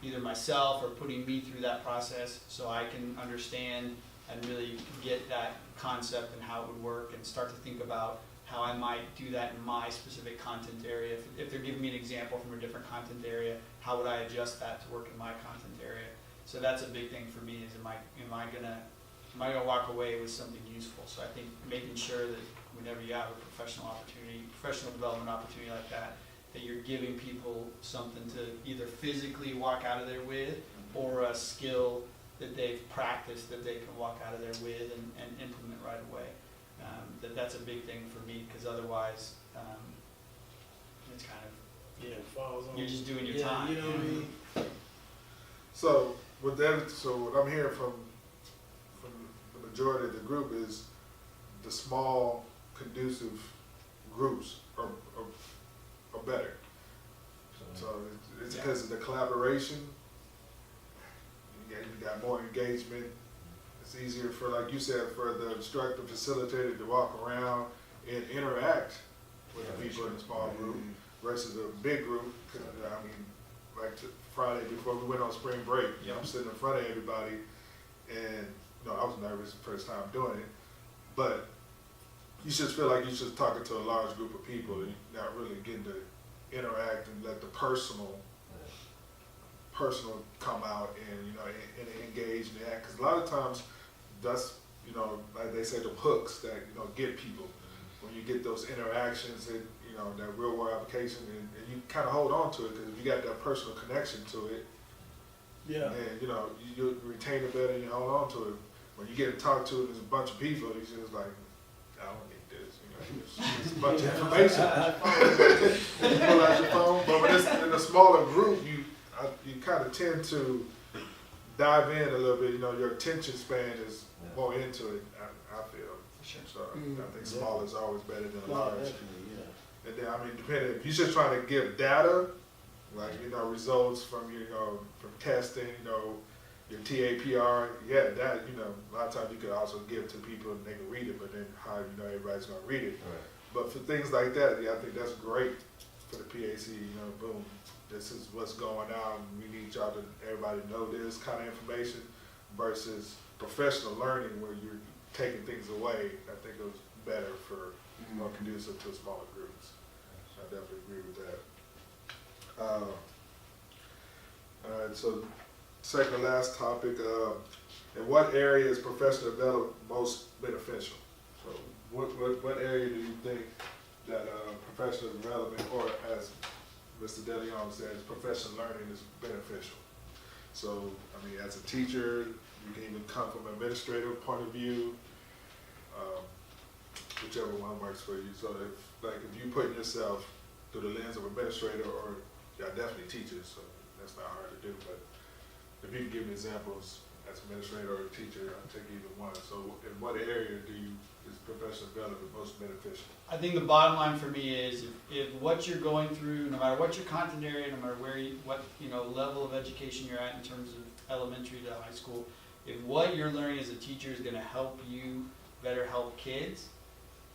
either myself or putting me through that process, so I can understand and really get that concept and how it would work, and start to think about how I might do that in my specific content area. If they're giving me an example from a different content area, how would I adjust that to work in my content area? So that's a big thing for me, is am I gonna walk away with something useful? So I think making sure that whenever you have a professional development opportunity like that, that you're giving people something to either physically walk out of there with, or a skill that they've practiced that they can walk out of there with and implement right away. That's a big thing for me, because otherwise it's kind of, Yeah, it falls on. you're just doing your time. You know what I mean? So with that, so what I'm hearing from the majority of the group is the small, conducive groups are better. So it's because of the collaboration. You got more engagement. It's easier for, like you said, for the instructor facilitator to walk around and interact with the people in a small group versus a big group. Cause, I mean, like Friday before we went on spring break, I'm sitting in front of everybody, and I was nervous the first time doing it, but you just feel like you're just talking to a large group of people and you're not really getting to interact and let the personal come out and engage in that. Because a lot of times that's, like they say, the hooks that, get people. When you get those interactions and, that real world application, and you kind of hold on to it, because if you got that personal connection to it, and you retain it better and you hold on to it. When you get to talk to it, there's a bunch of people, it's just like, I don't need this, it's a bunch of information. You pull out your phone, but when it's in a smaller group, you kind of tend to dive in a little bit. Your attention span is more into it. I feel. Sure. So I think small is always better than No, large. definitely, yeah. And then, I mean, depending, if you're just trying to give data, like, results from, from testing, your TAPR, that, a lot of times you could also give to people and they can read it, but then how, everybody's gonna read it. Right. But for things like that, I think that's great for the PAC, boom, this is what's going on, we need everybody to know this kind of information, versus professional learning where you're taking things away. I think it was better for more conducive to smaller groups. So I definitely agree with that. All right, so second to last topic, in what area is professional development most beneficial? So what area do you think that professional development, or as Mr. DeLeon says, professional learning is beneficial? So, I mean, as a teacher, you can even come from an administrative point of view, whichever one works for you. So if you put yourself through the lens of administrator, or yeah, definitely teachers, so that's not hard to do, but if you can give me examples as administrator or a teacher, I'll take either one. So in what area is professional development most beneficial? I think the bottom line for me is if what you're going through, no matter what your content area, no matter what level of education you're at in terms of elementary to high school, if what you're learning as a teacher is going to help you better help kids,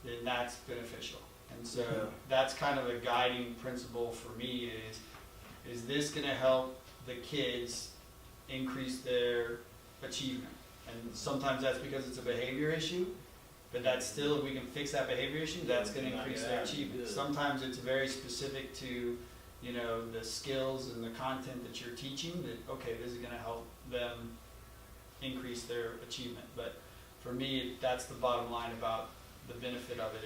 then that's beneficial. And so that's kind of a guiding principle for me is this going to help the kids increase their achievement? And sometimes that's because it's a behavior issue, but that's still, if we can fix that behavior issue, that's going to increase their achievement. Sometimes it's very specific to, the skills and the content that you're teaching, that, okay, this is going to help them increase their achievement. But for me, that's the bottom line about the benefit of it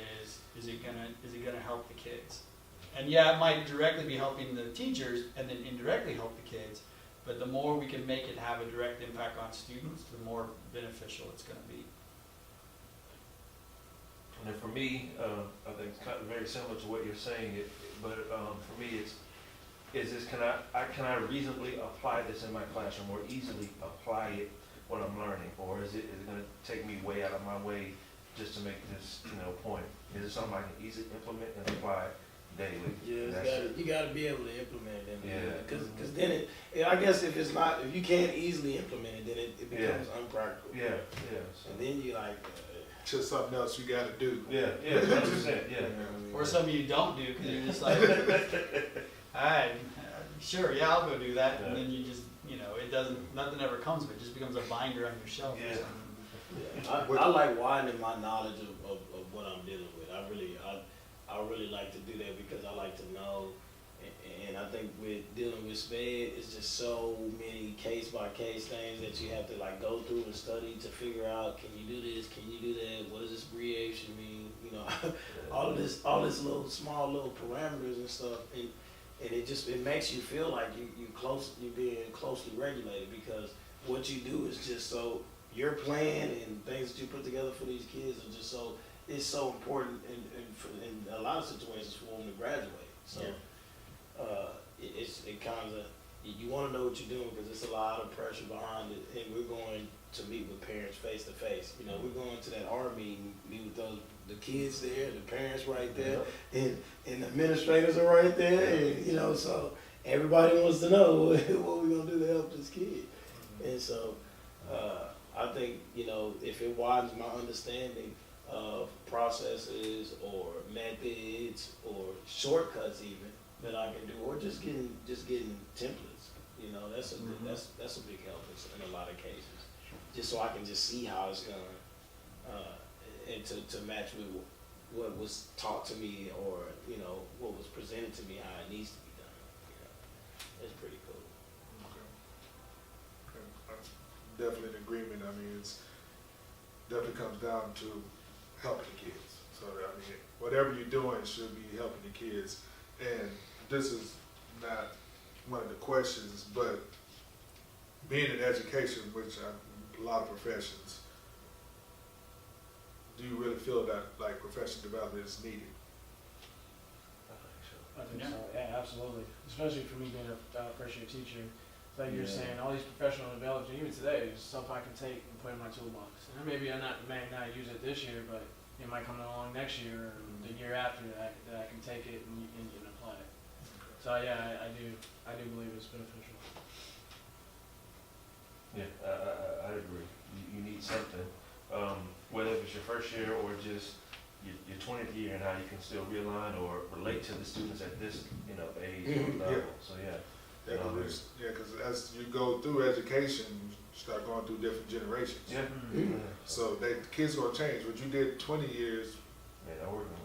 is it gonna help the kids? And yeah, it might directly be helping the teachers and then indirectly help the kids, but the more we can make it have a direct impact on students, the more beneficial it's gonna be. And then for me, I think it's kind of very similar to what you're saying, but for me can I reasonably apply this in my classroom, or easily apply it when I'm learning, or is it going to take me way out of my way just to make this point? Is it something I can easily implement and apply daily? Yeah, you gotta be able to implement it. Yeah. Because then I guess if you can't easily implement it, then it becomes unpractical. Yeah. So. And then you like. Just something else you got to do. Yeah, 100%. Yeah. Or some of you don't do because you're just like, all right, sure, yeah, I'll go do that, and then you just, nothing ever comes of it. It just becomes a binder on your shelf. Yeah. Yeah, I like widening my knowledge of what I'm dealing with. I really like to do that because I like to know, and I think with dealing with SPED, it's just so many case by case things that you have to like go through and study to figure out, can you do this, can you do that, what does this abbreviation mean, all this little small little parameters and stuff, and it makes you feel like you're being closely regulated, because what you do is just so your plan and things that you put together for these kids are just it's so important in a lot of situations for them to graduate. So it kind of, you want to know what you're doing because there's a lot of pressure behind it, and we're going to meet with parents face to face. We're going to that R meeting, meet with the kids there, the parents right there, and the administrators are right there, and so everybody wants to know what we're gonna do to help this kid. And so I think if it widens my understanding of processes or methods or shortcuts even that I can do, or just getting templates, that's a big help in a lot of cases. Just so I can just see how it's gonna and to match with what was taught to me, or what was presented to me, how it needs to be done. It's pretty cool. Okay. I'm definitely in agreement. I mean, it's definitely comes down to helping the kids. So I mean, whatever you're doing should be helping the kids. And this is not one of the questions, but being in education, which a lot of professions, do you really feel that like professional development is needed? I think so. Yeah, absolutely. Especially for me being a first year teacher. Like you're saying, all these professional development, even today, is stuff I can take and put in my toolbox. And maybe I may not use it this year, but it might come along next year or the year after that I can take it and apply it. So yeah, I do believe it's beneficial. Yeah, I agree. You need something, whether it's your first year or just your 20th year, and how you can still realign or relate to the students at this age or level. So yeah. Because as you go through education, you start going through different generations. Yeah. So the kids are gonna change. What you did 20 years,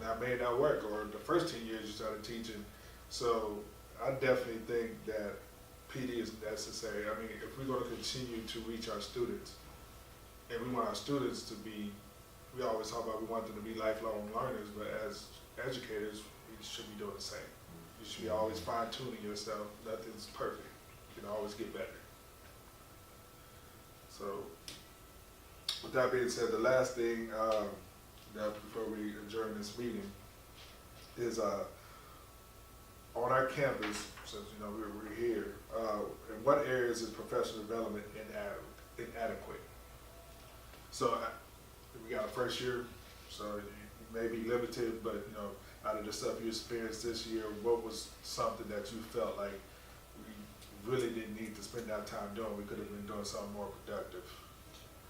that may not work, or the first 10 years you started teaching. So I definitely think that PD is necessary. I mean, if we're gonna continue to reach our students, and we want our students to be we always talk about we want them to be lifelong learners, but as educators, we should be doing the same. You should be always fine tuning yourself. Nothing's perfect. You can always get better. So, with that being said, the last thing that before we adjourn this meeting is on our campus, since you know we're here, in what areas is professional development inadequate? So we got a first year, so you may be limited, but you know, out of the stuff you experienced this year, what was something that you felt like we really didn't need to spend that time doing? We could have been doing something more productive.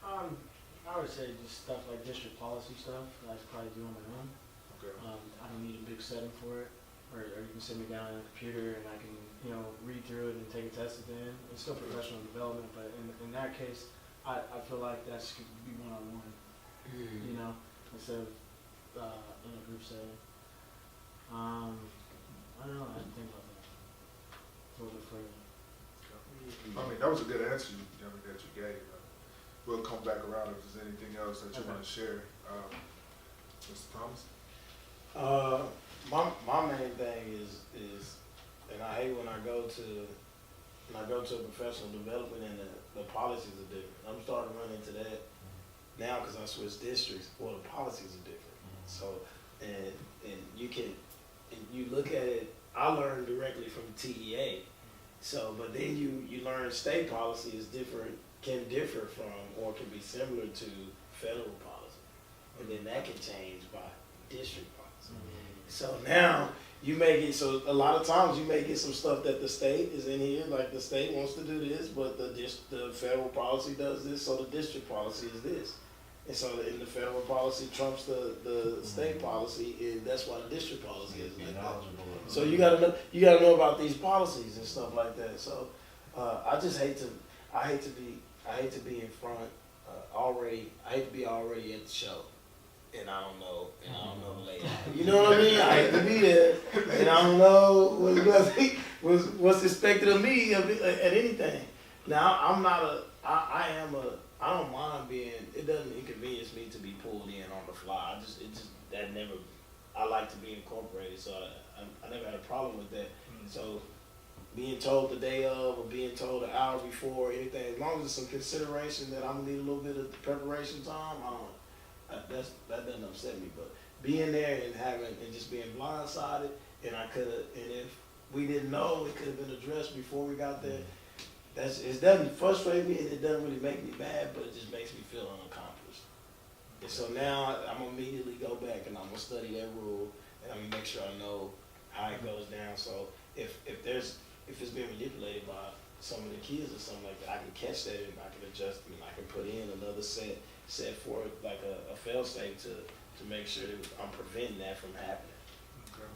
I would say just stuff like district policy stuff that I could probably do on my own. Okay. I don't need a big setting for it, or you can sit me down on a computer and I can, you know, read through it and take a test at the end. It's still professional development, but in that case, I feel like that should be one-on-one, you know, instead of in a group setting. I don't know, I didn't think about that. A little bit further. I mean, that was a good answer that you gave. We'll come back around if there's anything else that you want to share. Mr. Thomas? My main thing is, and I hate when I go to professional development and the policies are different. I'm starting to run into that now because I switched districts. Well, the policies are different. So, and you look at it. I learned directly from TEA. So, but then you learn state policy is different, can differ from, or can be similar to federal policy, and then that can change by district policy. So now you may get, so a lot of times you may get some stuff that the state is in here, like the state wants to do this, but the federal policy does this, so the district policy is this. And so in the federal policy trumps the state policy, and that's why the district policy is like that. So you gotta know about these policies and stuff like that. So I hate to be in front already. I hate to be already at the show, and I don't know the layout. You know what I mean? I hate to be there, and I don't know what's expected of me at anything. Now I don't mind being. It doesn't inconvenience me to be pulled in on the fly. I like to be incorporated, so I never had a problem with that. So being told the day of or being told an hour before, anything, as long as it's some consideration that I'm gonna need a little bit of preparation time, that doesn't upset me. But being there and just being blindsided, and if we didn't know, it could have been addressed before we got there. It doesn't frustrate me, and it doesn't really make me mad, but it just makes me feel unaccomplished. And so now I'm gonna immediately go back and I'm gonna study that rule, and I'm gonna make sure I know how it goes down. So if it's being manipulated by some of the kids or something like that, I can catch that and I can adjust and I can put in another set for like a fail safe to make sure that I'm preventing that from happening. Okay.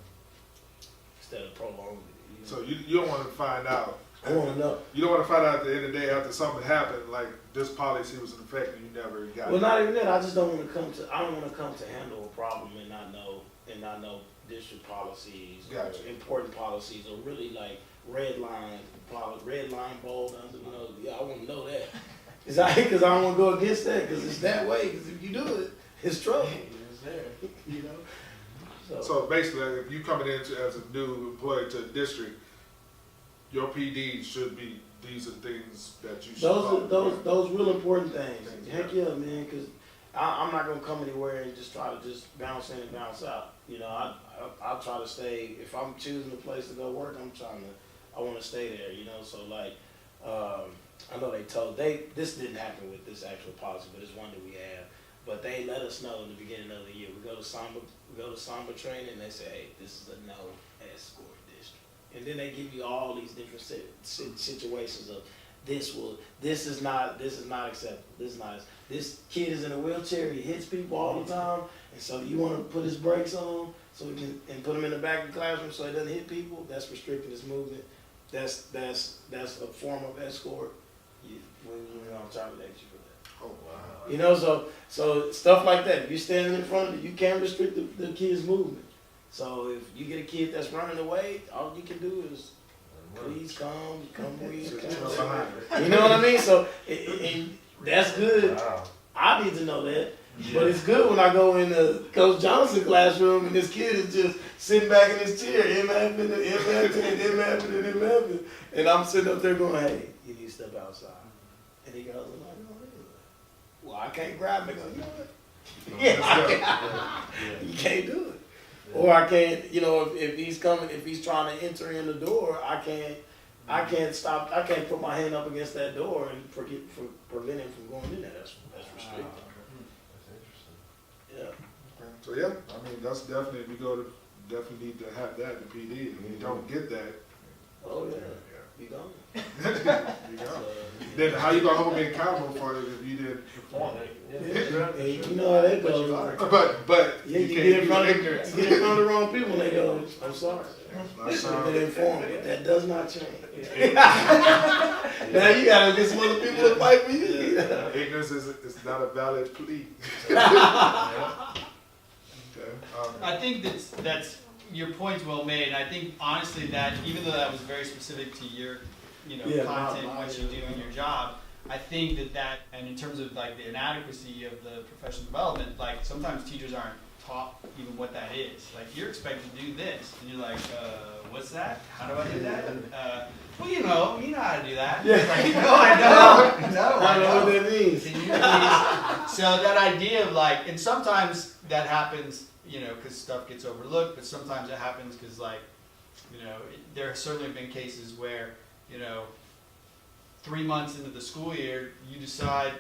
Instead of prolonging it. So you don't want to find out. I want to know. You don't want to find out at the end of the day after something happened, like this policy was in effect and you never got Well, it. not even that. I just don't want to come to handle a problem and not know district policies, Gotcha. or important policies, or really like red line bold under. I want to know that. Because I don't want to go against that, because it's that way. Because if you do it, it's trouble. It's there. So basically, if you coming in as a new employee to a district, your PD should be, these are things that you should Those real important things. Heck yeah, man, because I'm not going to come anywhere and just try to just bounce in and bounce out. I'll try to stay. If I'm choosing a place to go work, I want to stay there, So like, I know this didn't happen with this actual policy, but it's one that we have. But they let us know in the beginning of the year. We go to Samba training, and they say, hey, this is a no escort district. And then they give you all these different situations of this is not acceptable. This kid is in a wheelchair. He hits people all the time, and so you want to put his brakes on and put him in the back of the classroom so he doesn't hit people. That's restricting his movement. That's a form of escort. We're gonna terminate you for that. Oh wow. So stuff like that. If you're standing in front of it, you can't restrict the kid's movement. So if you get a kid that's running away, all you can do is please come please come. You know what I mean? So and that's good. Wow. I need to know that. But it's good when I go in the Coach Johnson classroom and this kid is just sitting back in his chair, MFing and MFing and MFing and MFing. And I'm sitting up there going, hey, you need to step outside. And he goes, well, I can't grab him. I go, you know what? You can't do it. Or I can't, if he's coming, if he's trying to enter in the door, I can't stop, I can't put my hand up against that door and prevent him from going in there. That's restricted. Yeah. So yeah, I mean that's definitely definitely need to have that in PD. If you don't get that, Oh yeah, you gone. you go. Then how you gonna hold me accountable for it if you didn't perform? Hey, you know how that goes. But Yeah, you can't get in be front of ignorant. the wrong people and they go, I'm sorry. They've been informed, but that does not change. Now you gotta get some other people to fight for you. Ignorance is not a valid plea. Okay. I think that's your point's well made. And I think honestly that even though that was very specific to your, Yeah, content, my- what you do in your job, I think that and in terms of like the inadequacy of the professional development, like sometimes teachers aren't taught even what that is. Like you're expected to do this, and you're like, what's that? How do I do that? Well, you know how to do that. Yeah. It's like, no, I don't. No, I don't know what that means. Can you please? So that idea of like, and sometimes that happens, because stuff gets overlooked, but sometimes it happens because like, there have certainly been cases where, 3 months into the school year,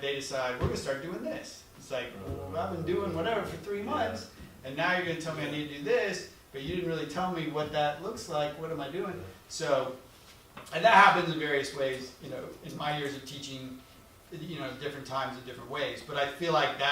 they decide, we're gonna start doing this. It's like, well, I've been doing whatever for 3 months, and now you're gonna tell me I need to do this, but you didn't really tell me what that looks like, what am I doing? So, and that happens in various ways, in my years of teaching, different times in different ways, but I feel like that